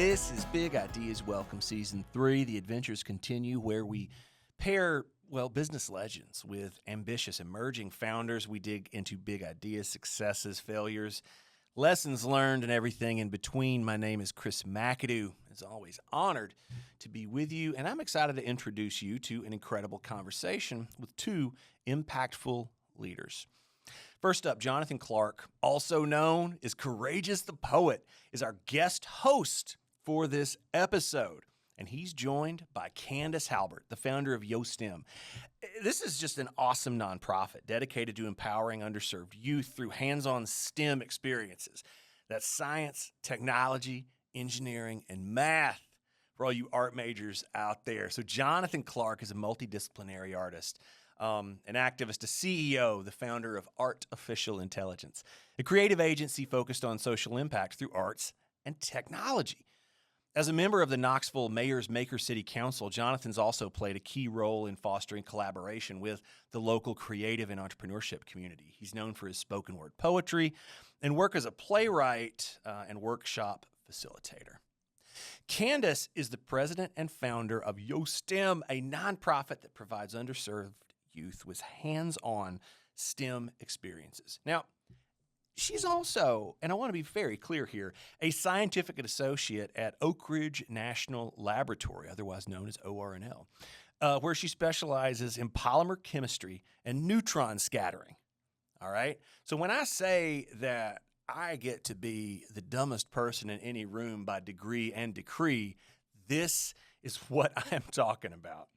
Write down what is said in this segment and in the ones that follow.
This is Big Ideas Welcome Season 3. The adventures continue where we pair, business legends with ambitious emerging founders. We dig into big ideas, successes, failures, lessons learned, and everything in between. My name is Chris McAdoo. As always, honored to be with you, and I'm excited to introduce you to an incredible conversation with two impactful leaders. First up, Jonathan Clark, also known as Courageous the Poet, is our guest host for this episode. And he's joined by Candice Halbert, the founder of YoSTEM. This is just an awesome nonprofit dedicated to empowering underserved youth through hands-on STEM experiences. That's science, technology, engineering, and math for all you art majors out there. So Jonathan Clark is a multidisciplinary artist, an activist, a CEO, the founder of ART.Official Intelligence, a creative agency focused on social impact through arts and technology. As a member of the Knoxville Mayor's Maker City Council, Jonathan's also played a key role in fostering collaboration with the local creative and entrepreneurship community. He's known for his spoken word poetry and work as a playwright and workshop facilitator. Candice is the president and founder of YoSTEM, a nonprofit that provides underserved youth with hands-on STEM experiences. Now, she's also, and I want to be very clear here, a scientific associate at Oak Ridge National Laboratory, otherwise known as ORNL, where she specializes in polymer chemistry and neutron scattering. All right? So when I say that I get to be the dumbest person in any room by degree and decree, this is what I am talking about.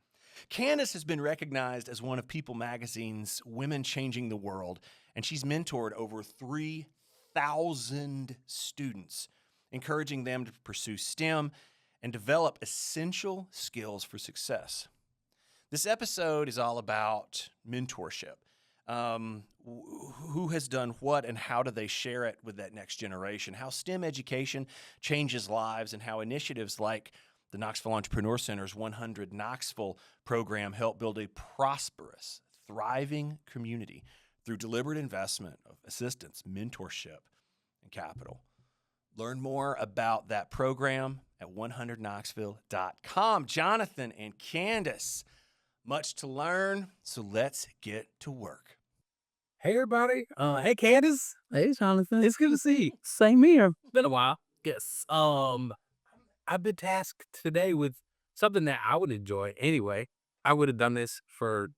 Candice has been recognized as one of People Magazine's Women Changing the World, and she's mentored over 3,000 students, encouraging them to pursue STEM and develop essential skills for success. This episode is all about mentorship. Who has done what and how do they share it with that next generation? How STEM education changes lives and how initiatives like the Knoxville Entrepreneur Center's 100 Knoxville program help build a prosperous, thriving community through deliberate investment of assistance, mentorship, and capital. Learn more about that program at 100knoxville.com. Jonathan and Candice, much to learn, so let's get to work. Hey, everybody. Hey, Candice. Hey, Jonathan. It's good to see you. Same here. Been a while. Yes. I've been tasked today with something that I would enjoy anyway. I would have done this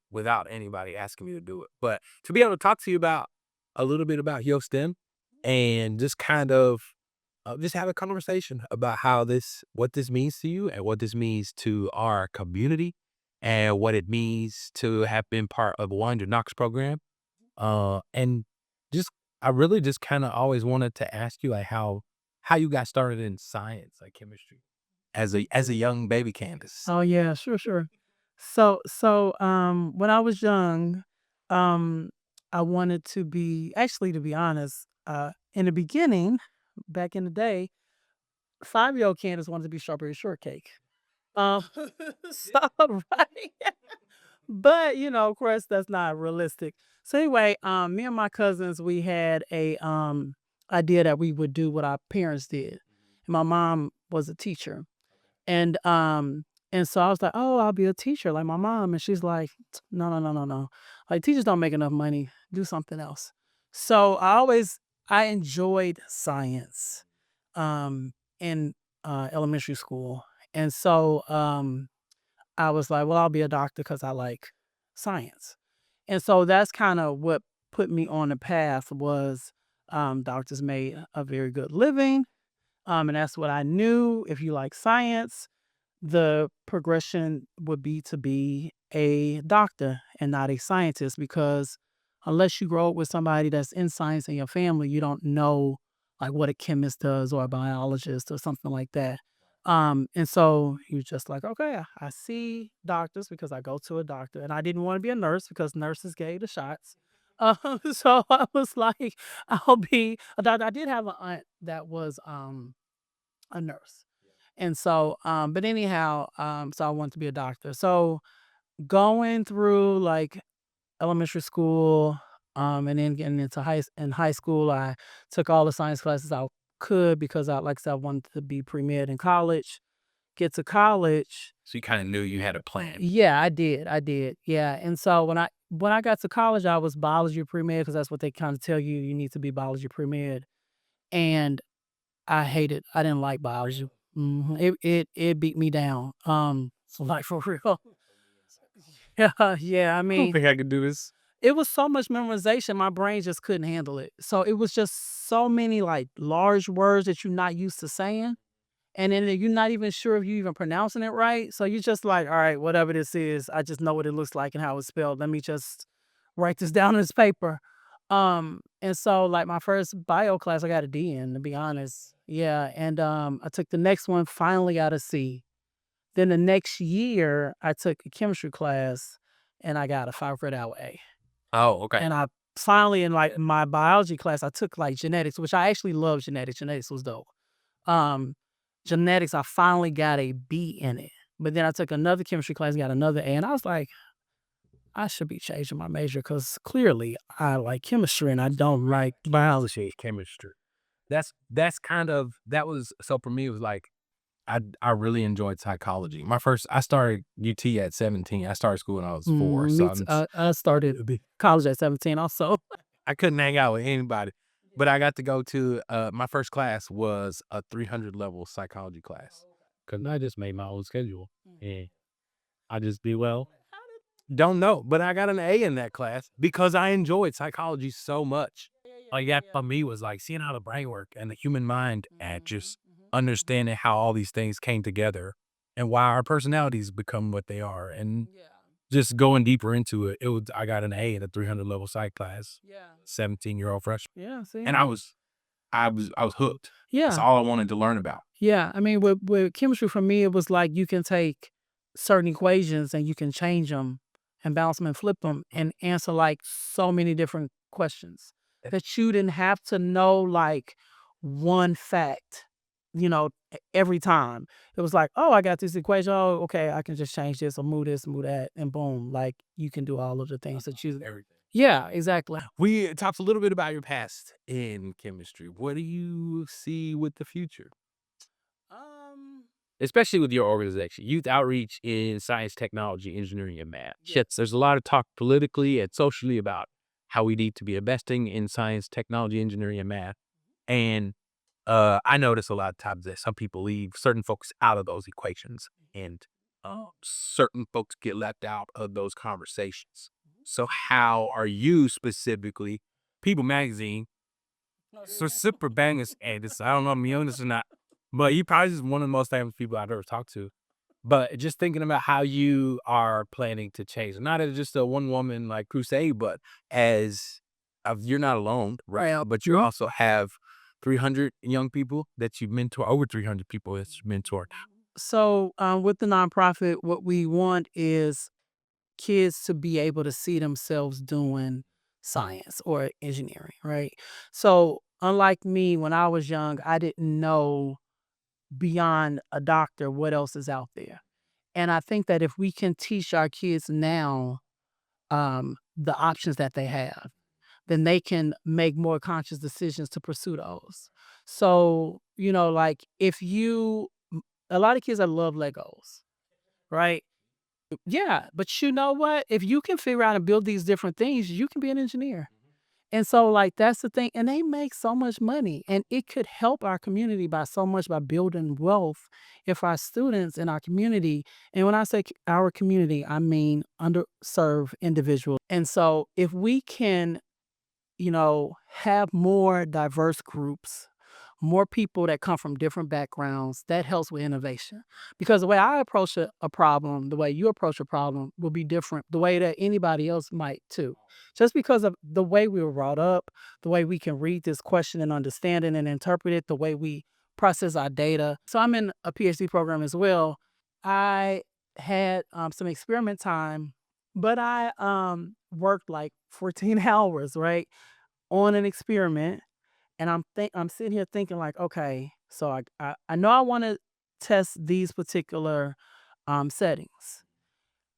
without anybody asking me to do it. But to be able to talk to you about a little bit about YoSTEM and just kind of just have a conversation about what this means to you and what this means to our community and what it means to have been part of the 100 Knox program. And I really just kind of always wanted to ask you like how you got started in science, like chemistry, as a young baby, Candice. Oh yeah, sure. So when I was young, I wanted to be to be honest, in the beginning, back in the day, 5-year-old Candace wanted to be strawberry shortcake. Um, so right. But of course, that's not realistic. So anyway, me and my cousins, we had a idea that we would do what our parents did. And my mom was a teacher, and so I was like, oh, I'll be a teacher like my mom, and she's like, no, like teachers don't make enough money. Do something else. So I enjoyed science, in elementary school, and so I was like, well, I'll be a doctor because I like science. And so that's kind of what put me on the path was doctors made a very good living. And that's what I knew. If you like science, the progression would be to be a doctor and not a scientist, because unless you grow up with somebody that's in science in your family, you don't know like what a chemist does or a biologist or something like that. And so he was just like, okay, I see doctors because I go to a doctor, and I didn't want to be a nurse because nurses gave the shots. So I was like, I'll be a doctor. I did have an aunt that was a nurse. And so, but anyhow, so I wanted to be a doctor. So going through like elementary school, and then getting into high school, I took all the science classes I could because like I said, I wanted to be pre-med in college. Get to college. So you kind of knew you had a plan. Yeah, I did. Yeah. And so when I got to college, I was biology pre-med because that's what they kind of tell you. You need to be biology pre-med. And I didn't like biology. It beat me down. So like for real. Yeah. I I don't mean, think I could do this. it was so much memorization, my brain just couldn't handle it. So it was just so many like large words that you're not used to saying. And then you're not even sure if you even pronouncing it right. So you're just like, all right, whatever this is, I just know what it looks like and how it's spelled. Let me just write this down on this paper. And so like my first bio class, I got a D in, to be honest. Yeah. And I took the next one, finally got a C. Then the next year, I took a chemistry class and I got a 5 credit hour A. Oh, okay. And I finally, in like my biology class, I took like genetics, which I actually love genetics. Genetics was dope. Genetics, I finally got a B in it. But then I took another chemistry class, got another A. And I was like, I should be changing my major because clearly I like chemistry and I don't like biology. Chemistry. That was, so for me, it was like, I really enjoyed psychology. I started UT at 17. I started school when I was 4. So I started college at 17 also. I couldn't hang out with anybody. But I got to go to, my first class was a 300 level psychology class. Because I just made my own schedule. And I just did well. Don't know. But I got an A in that class because I enjoyed psychology so much. Like that for me was like seeing how the brain work and the human mind and just understanding how all these things came together and why our personalities become what they are. And just going deeper into it, I got an A in a 300 level psych class. 17-year-old freshman. Yeah, see. And I was hooked. That's Yeah. all I wanted to learn about. Yeah. I mean, with chemistry for me, it was like you can take certain equations and you can change them and bounce them and flip them and answer like so many different questions that you didn't have to know like one fact, every time. It was like, oh, I got this equation. Oh, okay, I can just change this or move this, move that, and boom, like you can do all of the things that you. Everything. Yeah, exactly. We talked a little bit about your past in chemistry. What do you see with the future? Especially with your organization, youth outreach in science, technology, engineering, and math. Yes, there's a lot of talk politically and socially about how we need to be investing in science, technology, engineering, and math. And I notice a lot of times that some people leave certain folks out of those equations, and certain folks get left out of those conversations. So how are you specifically, People Magazine, so super bangers, and this, I don't know if I'm young this or not, but you probably just one of the most famous people I've ever talked to. But just thinking about how you are planning to change, not as just a one woman like crusade, but as you're not alone, right? But you also have 300 young people that you mentor, over 300 people that you mentored. So with the nonprofit, what we want is kids to be able to see themselves doing science or engineering, right? So unlike me, when I was young, I didn't know beyond a doctor what else is out there. And I think that if we can teach our kids now the options that they have, then they can make more conscious decisions to pursue those. So, like a lot of kids that love Legos, right? Yeah, but you know what? If you can figure out and build these different things, you can be an engineer. And so, like, that's the thing. And they make so much money. And it could help our community by so much by building wealth if our students in our community, and when I say our community, I mean underserved individuals. And so, if we can, have more diverse groups, more people that come from different backgrounds, that helps with innovation. Because the way I approach a problem, the way you approach a problem will be different, the way that anybody else might too. Just because of the way we were brought up, the way we can read this question and understand it and interpret it, the way we process our data. So I'm in a PhD program as well. I had some experiment time, but I worked like 14 hours, right, on an experiment. And I'm sitting here thinking like, okay, so I know I want to test these particular settings,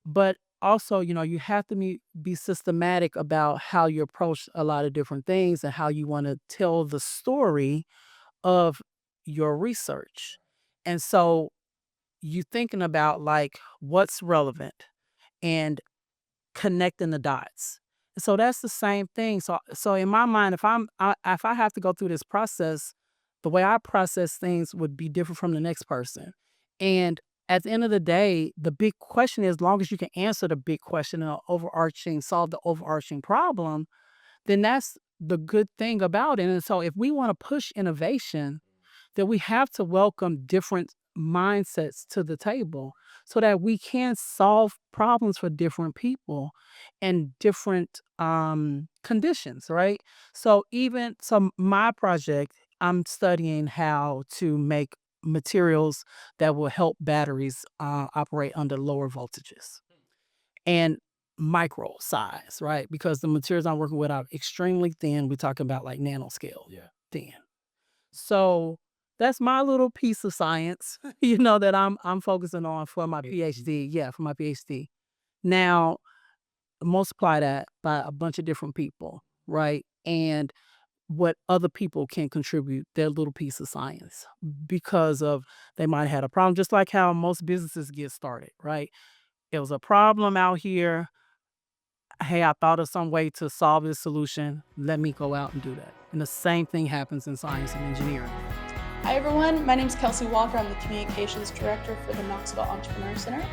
but also, you have to be systematic about how you approach a lot of different things and how you want to tell the story of your research. And so you thinking about like what's relevant and connecting the dots. So that's the same thing. So in my mind, if I have to go through this process, the way I process things would be different from the next person. And at the end of the day, the big question is, as long as you can answer the big question and solve the overarching problem, then that's the good thing about it. And so if we want to push innovation, then we have to welcome different mindsets to the table so that we can solve problems for different people and different conditions, right? So my project, I'm studying how to make materials that will help batteries operate under lower voltages and micro size, right? Because the materials I'm working with are extremely thin. We're talking about like nanoscale thin. So that's my little piece of science, that I'm focusing on for my PhD. Yeah, for my PhD. Now, multiply that by a bunch of different people, right? And what other people can contribute their little piece of science because of they might have had a problem, just like how most businesses get started, right? It was a problem out here. Hey, I thought of some way to solve this solution. Let me go out and do that. And the same thing happens in science and engineering. Hi everyone, my name is Kelsey Walker. I'm the Communications Director for the Knoxville Entrepreneur Center.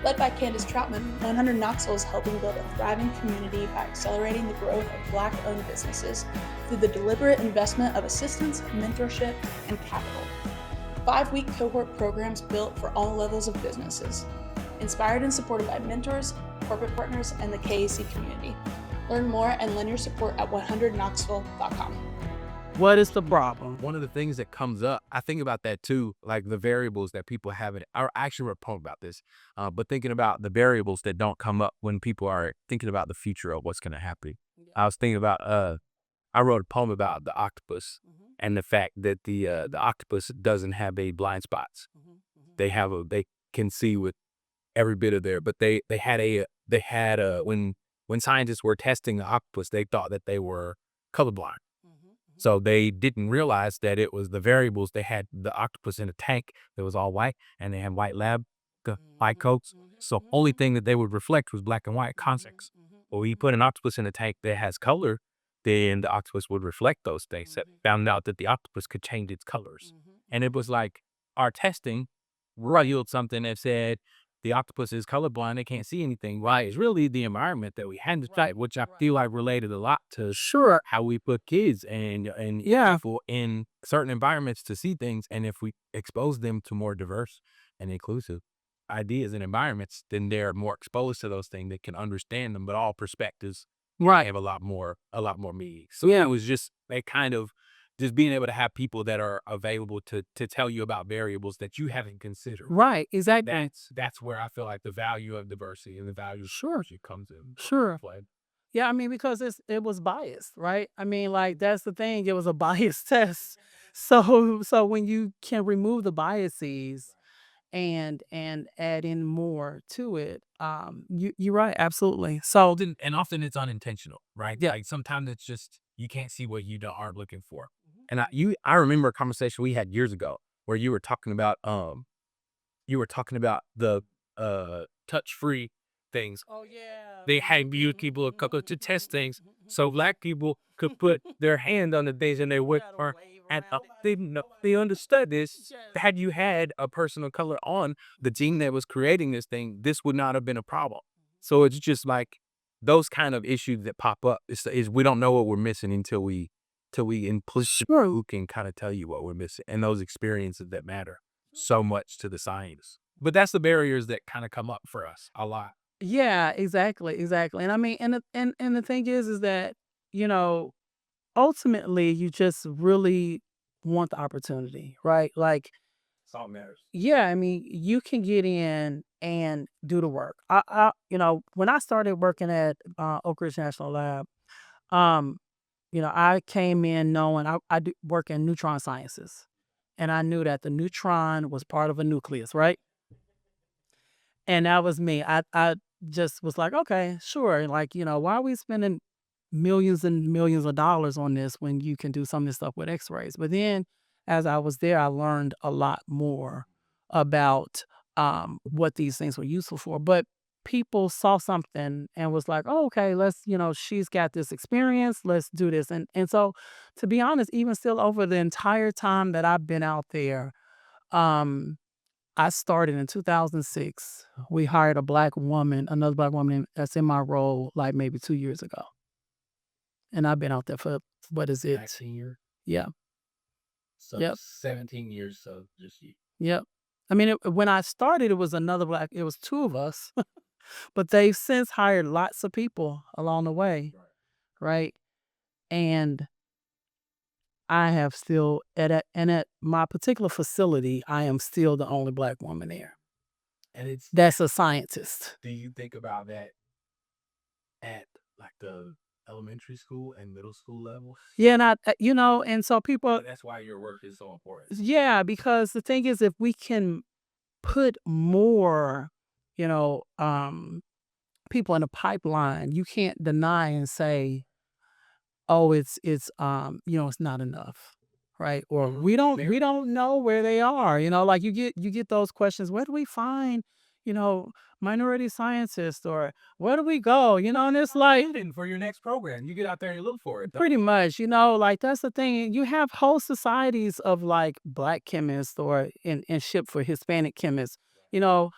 Led by Candice Troutman, 100 Knoxville is helping build a thriving community by accelerating the growth of Black-owned businesses through the deliberate investment of assistance, mentorship, and capital. 5-week cohort programs built for all levels of businesses. Inspired and supported by mentors, corporate partners, and the KAC community. Learn more and lend your support at 100knoxville.com. What is the problem? One of the things that comes up, I think about that too, like the variables that people have in, I actually wrote a poem about this, but thinking about the variables that don't come up when people are thinking about the future of what's going to happen. I was thinking about, I wrote a poem about the octopus and the fact that the octopus doesn't have a blind spots. They can see with every bit of there, but they had when scientists were testing the octopus, they thought that they were colorblind. So they didn't realize that it was the variables. They had the octopus in a tank that was all white, and they had white coats. So only thing that they would reflect was black and white context. But when you put an octopus in a tank that has color, then the octopus would reflect those things. That found out that the octopus could change its colors. And it was like our testing revealed something that said the octopus is colorblind, they can't see anything. Why? It's really the environment that we had to type, which I feel like related a lot to how we put kids and people in certain environments to see things. And if we expose them to more diverse and inclusive ideas and environments, then they're more exposed to those things. They can understand them, but all perspectives have a lot more meaning. So it was just that kind of just being able to have people that are available to tell you about variables that you haven't considered. Right, exactly. That's where I feel like the value of diversity and the value of diversity comes in. Play. Yeah, I mean, because it was biased, right? I mean, like that's the thing. It was a biased test. So when you can remove the biases and add in more to it, you're right, absolutely. So And often it's unintentional, right? Yeah. Like sometimes it's just you can't see what you aren't looking for. And I remember a conversation we had years ago where you were talking about the touch-free things. Oh yeah. They had used people to test things so Black people could put their hand on the things and they would and they understood this. Had you had a person of color on the team that was creating this thing, this would not have been a problem. So it's just like those kind of issues that pop up is we don't know what we're missing until we who can kind of tell you what we're missing, and those experiences that matter so much to the science. But that's the barriers that kind of come up for us a lot. Yeah, exactly. And I mean, and the thing is that, ultimately you just really want the opportunity, right? Like, Salt matters. yeah, I mean, you can get in and do the work. When I started working at Oak Ridge National Lab, um, I came in knowing I do work in neutron sciences, and I knew that the neutron was part of a nucleus, right? And that was me. I just was like, okay, sure. Like, why are we spending millions and millions of dollars on this when you can do some of this stuff with x-rays? But then as I was there, I learned a lot more about what these things were useful for. But people saw something and was like, oh, okay, let's, she's got this experience, let's do this. And so, to be honest, even still over the entire time that I've been out there, um, I started in 2006. We hired another black woman that's in my role, like maybe 2 years ago. And I've been out there for, what is it? 19 years. Yeah. So Yep. 17 years, so just you. Yep. I mean, when I started, it was two of us, but they've since hired lots of people along the way, right? And I have still, at my particular facility, I am still the only black woman there. And that's a scientist. Do you think about that at like the elementary school and middle school level? Yeah, and so people. But that's why your work is so important. Yeah, because the thing is, if we can put more, people in a pipeline, you can't deny and say, oh, it's not enough, right? Or we don't know where they are. Like you get those questions. Where do we find, minority scientists, or where do we go? And it's like for your next program, you get out there and you look for it. Pretty much, like that's the thing. You have whole societies of like black chemists or and ship for Hispanic chemists. That's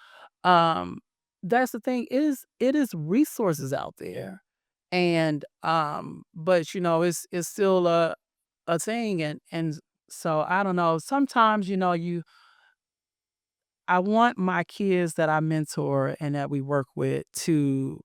the thing, it is resources out there. And but it's still a thing, and so I don't know. Sometimes I want my kids that I mentor and that we work with to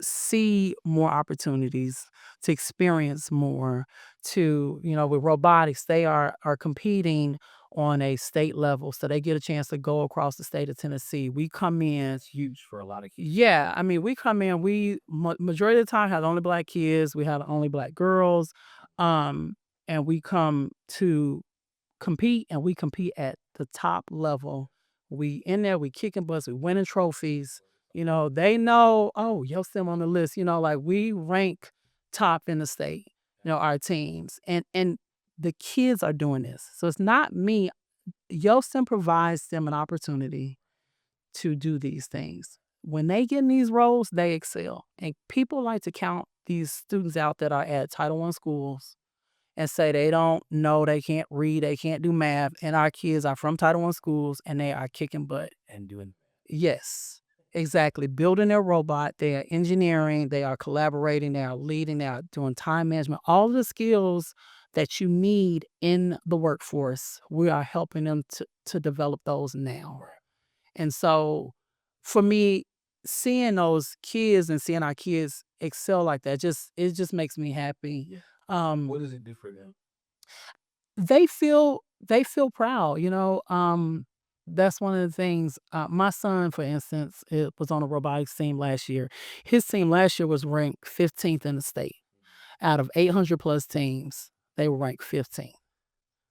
see more opportunities, to experience more, to with robotics, they are competing on a state level, so they get a chance to go across the state of Tennessee. We come in. It's huge for a lot of kids. Yeah, I mean, we come in, majority of the time have only black kids, we have only black girls, and we come to compete, and we compete at the top level. We in there, we kicking butts, we winning trophies. They know, oh, Yosemite on the list, like we rank top in the state, our teams. And the kids are doing this. So it's not me. Yosemite provides them an opportunity to do these things. When they get in these roles, they excel. And people like to count these students out that are at Title I schools and say they don't know, they can't read, they can't do math. And our kids are from Title I schools and they are kicking butt. And doing. Yes, exactly. Building their robot, they are engineering, they are collaborating, they are leading, they are doing time management, all of the skills that you need in the workforce. We are helping them to develop those now. And so for me, seeing those kids and seeing our kids excel like that, it just makes me happy. What does it do for them? They feel proud, that's one of the things. My son, for instance, was on a robotics team last year. His team last year was ranked 15th in the state. Out of 800 plus teams, they were ranked 15th.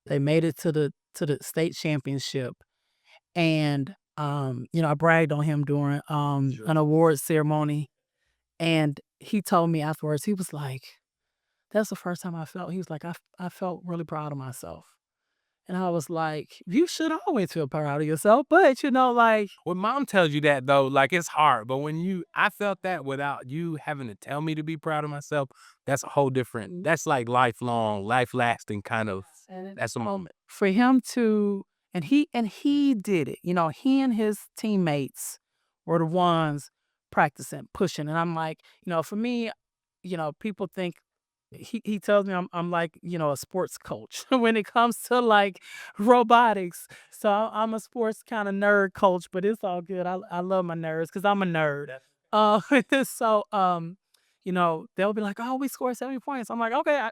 They made it to the state championship. And I bragged on him during an award ceremony. And he told me afterwards, he was like, that's the first time he was like, I felt really proud of myself. And I was like, you should always feel proud of yourself. But, like. When mom tells you that, though, like it's hard. But I felt that without you having to tell me to be proud of myself, that's a whole different, that's like lifelong, life-lasting kind of, that's a moment. For him to, and he did it. He and his teammates were the ones practicing, pushing. And I'm like, for me, people think, he tells me I'm like, a sports coach when it comes to like robotics. So I'm a sports kind of nerd coach, but it's all good. I love my nerds because I'm a nerd. So they'll be like, oh, we scored 70 points. I'm like, okay,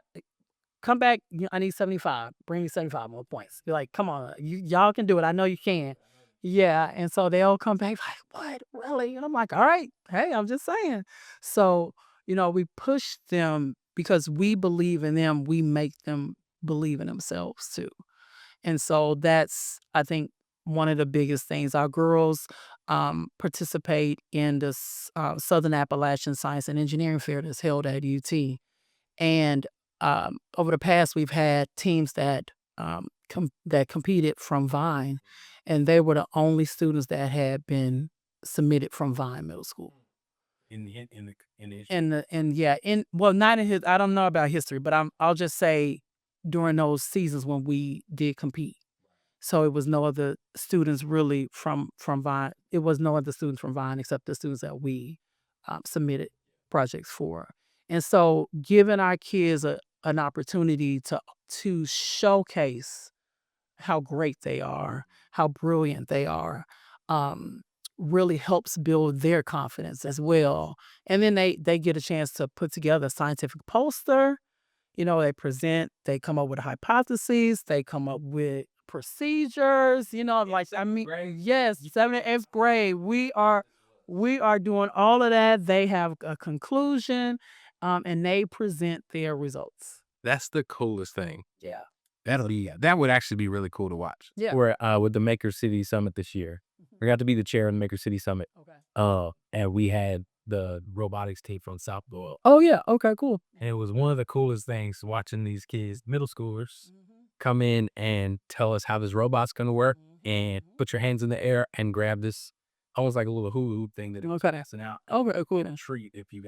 come back. I need 75. Bring me 75 more points. Be like, come on, y'all can do it. I know you can. Yeah. And so they'll come back like, what, really? And I'm like, all right, hey, I'm just saying. So we push them because we believe in them. We make them believe in themselves too. And so that's, I think, one of the biggest things. Our girls participate in this Southern Appalachian Science and Engineering Fair that's held at UT. And over the past, we've had teams that that competed from Vine, and they were the only students that had been submitted from Vine Middle School. In the history. Not in his. I don't know about history, but I'll just say during those seasons when we did compete. So it was no other students really from Vine. It was no other students from Vine except the students that we submitted projects for. And so giving our kids an opportunity to showcase how great they are, how brilliant they are, really helps build their confidence as well. And then they get a chance to put together a scientific poster. They present, they come up with hypotheses, they come up with procedures, yes, 7th and 8th grade. We are doing all of that. They have a conclusion, and they present their results. That's the coolest thing. Yeah. That would actually be really cool to watch. Yeah. We're with the Maker City Summit this year. I got to be the chair of the Maker City Summit. Okay. And we had the robotics team from South Doyle. Oh yeah. Okay. Cool. And it was one of the coolest things watching these kids, middle schoolers, come in and tell us how this robot's going to work, and put your hands in the air and grab this, almost like a little hula hoop thing that it was passing out. Okay. Cool. A treat if you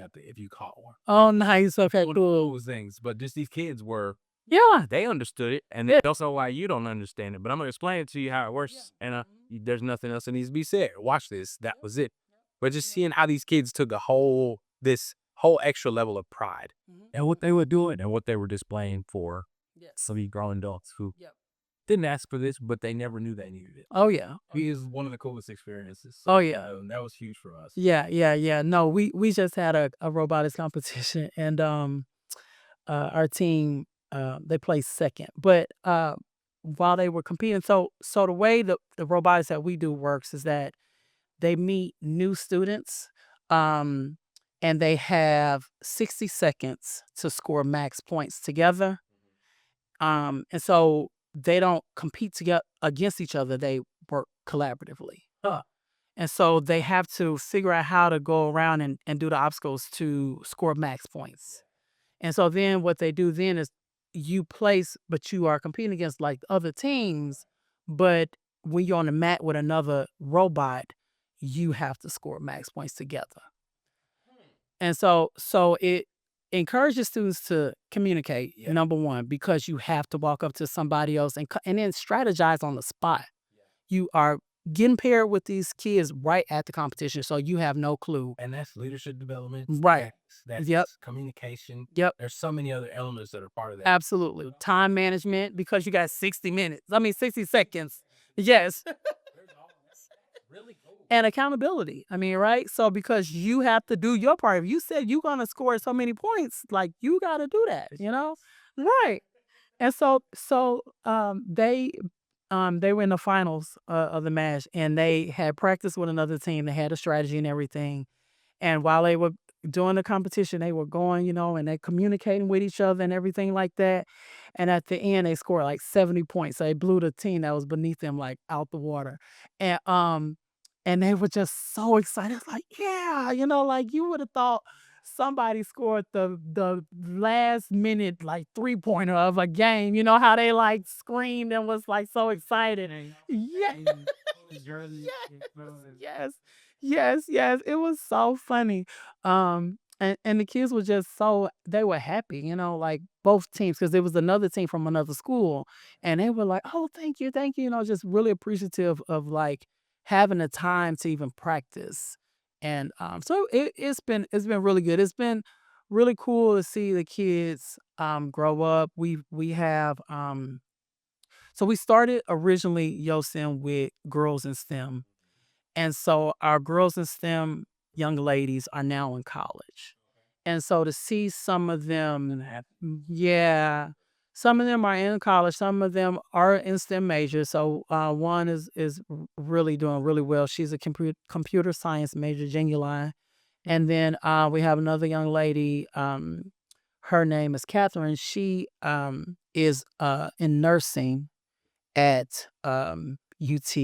caught one. Oh, nice. Okay. One of Cool. those things. But just these kids were, Yeah. they understood it, and they don't know why you don't understand it. But I'm gonna explain it to you how it works, and there's nothing else that needs to be said. Watch this. That was it. But just seeing how these kids took this whole extra level of pride and what they were doing and what they were displaying for some of you grown adults who didn't ask for this, but they never knew they needed it. Oh yeah. It is one of the coolest experiences. Oh yeah. That was huge for us. Yeah. No, we just had a robotics competition, and our team they placed second. But while they were competing, so the way the robotics that we do works is that they meet new students, and they have 60 seconds to score max points together. And so they don't compete together against each other; they work collaboratively. And so they have to figure out how to go around and do the obstacles to score max points. And so then what they do then is you place, but you are competing against like other teams. But when you're on the mat with another robot, you have to score max points together. And so it encourages students to communicate, number one, because you have to walk up to somebody else and then strategize on the spot. You are getting paired with these kids right at the competition, so you have no clue. And that's leadership development. Right. That's communication. Yep. There's so many other elements that are part of that. Absolutely. Time management, because you got 60 seconds. Yes. Really cool. And accountability. Right? So because you have to do your part. If you said you're going to score so many points, like you got to do that, Right. And so they were in the finals of the match, and they had practiced with another team. They had a strategy and everything. And while they were doing the competition, they were going, and they communicating with each other and everything like that. And at the end, they scored like 70 points. So they blew the team that was beneath them like out the water. And they were just so excited. It's like, yeah, like you would have thought somebody scored the last minute like 3-pointer of a game. You know how they like screamed and was like so excited. Yeah. Yes. It was so funny. And the kids were just they were happy, like both teams, because there was another team from another school, and they were like, oh, thank you, just really appreciative of like having the time to even practice. And so it's been really good. It's been really cool to see the kids grow up. We have so we started originally YoSTEM with girls in STEM. And so our girls in STEM young ladies are now in college. And so to see some of them, some of them are in college, some of them are in STEM majors. So one is really doing really well. She's a computer science major, genuine. And then we have another young lady. Her name is Catherine. She is in nursing at UT.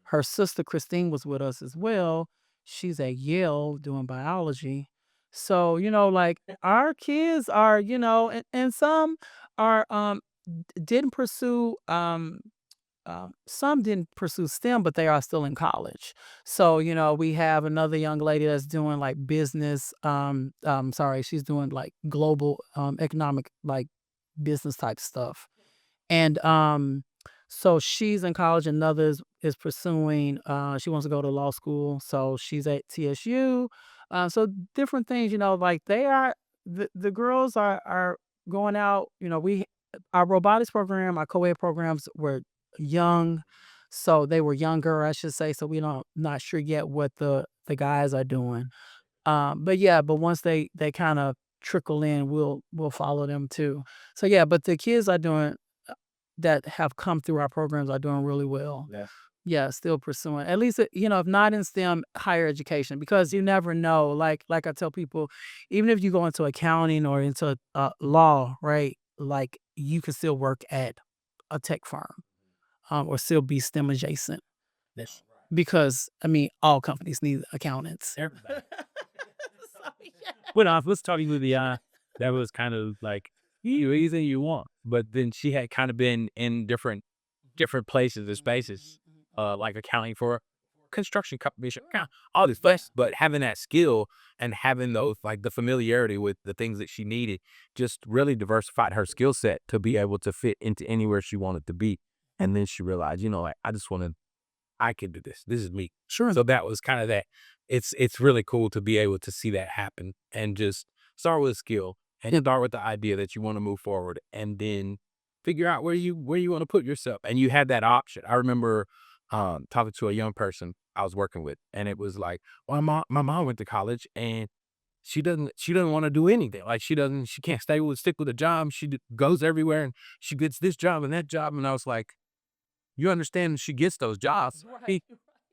Her sister Christine was with us as well. She's at Yale doing biology. So, like our kids are, and some are didn't pursue some didn't pursue STEM, but they are still in college. So, we have another young lady that's doing like business. Sorry, she's doing like global economic, like business type stuff. And so she's in college. Another is pursuing. She wants to go to law school, so she's at TSU. So different things, like they are. The girls are going out. We our robotics program, our co-ed programs were young, so they were younger, I should say. So we don't not sure yet what the guys are doing. But yeah, but once they kind of trickle in, we'll follow them too. So yeah, but the kids are doing that have come through our programs are doing really well. Yeah. Yeah, still pursuing. At least if not in STEM, higher education, because you never know. Like I tell people, even if you go into accounting or into law, right? Like you can still work at a tech firm, or still be STEM adjacent. That's Because I mean, all companies need accountants. everybody. So, yeah. When I was talking with the that was kind of like you anything you want. But then she had kind of been in different places and spaces, like accounting for construction companies, all this place. But having that skill and having those like the familiarity with the things that she needed just really diversified her skill set to be able to fit into anywhere she wanted to be. And then she realized, like I just want to I can do this. This is me. Sure. So that was kind of that. It's really cool to be able to see that happen and just start with a skill and start with the idea that you want to move forward and then figure out where you want to put yourself. And you had that option. I remember talking to a young person I was working with, and it was like, well, my mom went to college and she doesn't want to do anything. Like she can't stick with a job. She goes everywhere and she gets this job and that job. And I was like, you understand she gets those jobs. Right.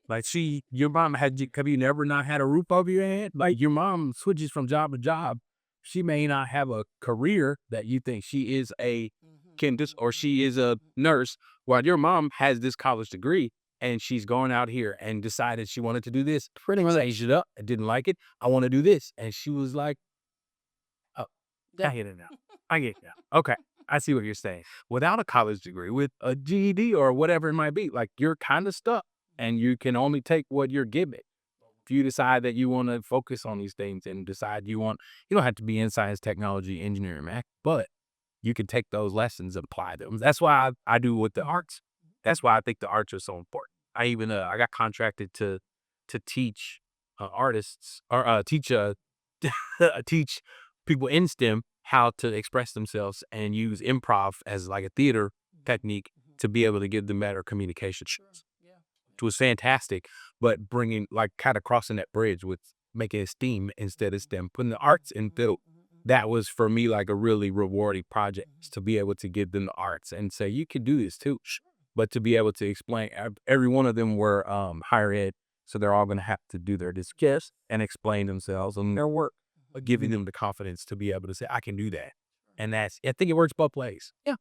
Like your mom have you never not had a roof over your head? Like your mom switches from job to job. She may not have a career that you think she is a Candice or she is a nurse, while your mom has this college degree and she's going out here and decided she wanted to do this. Pretty much. Changed it up. I didn't like it. I want to do this. And she was like, oh, I get it now. I get it now. Okay. I see what you're saying. Without a college degree, with a GED or whatever it might be, like you're kind of stuck and you can only take what you're given. If you decide that you want to focus on these things and decide you don't have to be in science, technology, engineering, math, but you can take those lessons and apply them. That's why I do with the arts. That's why I think the arts are so important. I got contracted to teach artists or teach people in STEM how to express themselves and use improv as like a theater technique to be able to give them better communication skills. It was fantastic, but bringing like kind of crossing that bridge with making it STEAM instead of STEM, putting the arts in field. That was for me like a really rewarding project to be able to give them the arts and say, you can do this too. But to be able to explain, every one of them were higher ed. So they're all going to have to do their discs and explain themselves and their work, but giving them the confidence to be able to say, I can do that. And I think it works both ways. Yeah.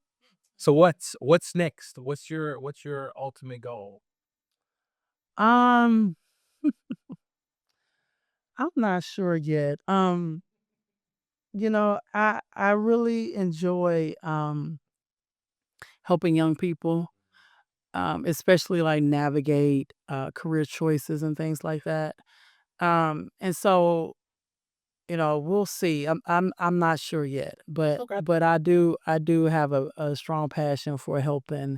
So what's next? What's your ultimate goal? I'm not sure yet. I really enjoy helping young people, especially like navigate career choices and things like that. And so, we'll see. I'm not sure yet, but Okay. but I do have a strong passion for helping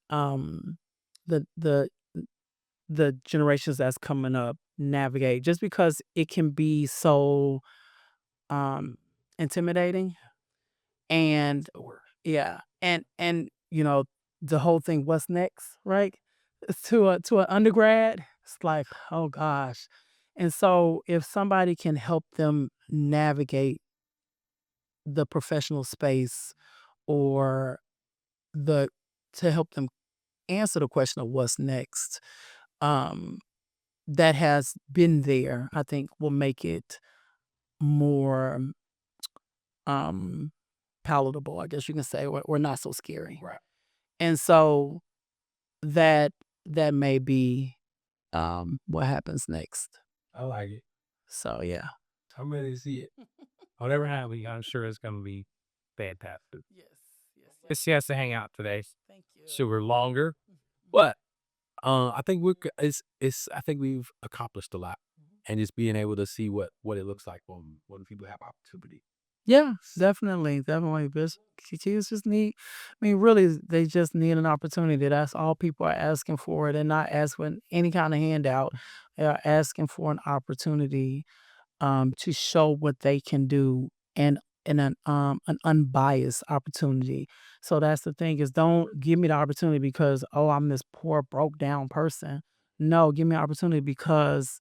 um the the the generations that's coming up navigate, just because it can be so um intimidating. And yeah, and the whole thing, what's next, right? To an undergrad, it's like, oh gosh. And so if somebody can help them navigate the professional space, or the to help them answer the question of what's next, um that has been there, I think will make it more um palatable, I guess you can say, or not so scary. Right. And so that that may be what happens next. I like it. So yeah. I'm ready to see it. Whatever happens, I'm sure it's going to be fantastic. Yes. It's a chance to hang out today. Thank you. Super longer, but I think I think we've accomplished a lot, and just being able to see what it looks like when people have opportunity. Yeah, definitely, definitely. Kids just need, I mean, really, they just need an opportunity. That's all people are asking for. They're not asking any kind of handout. They're asking for an opportunity to show what they can do, and in an unbiased opportunity. So that's the thing, is don't give me the opportunity because, oh, I'm this poor broke down person. No, give me an opportunity because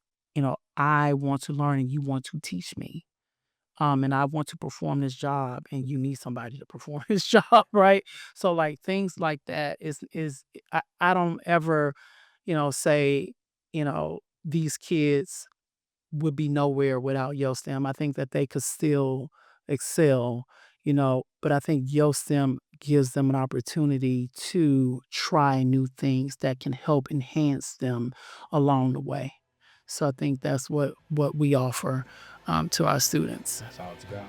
I want to learn and you want to teach me. And I want to perform this job and you need somebody to perform this job, right? So like things like that is I don't ever, say, these kids would be nowhere without YoSTEM. I think that they could still excel, but I think YoSTEM gives them an opportunity to try new things that can help enhance them along the way. So I think that's what we offer to our students. That's all it's about.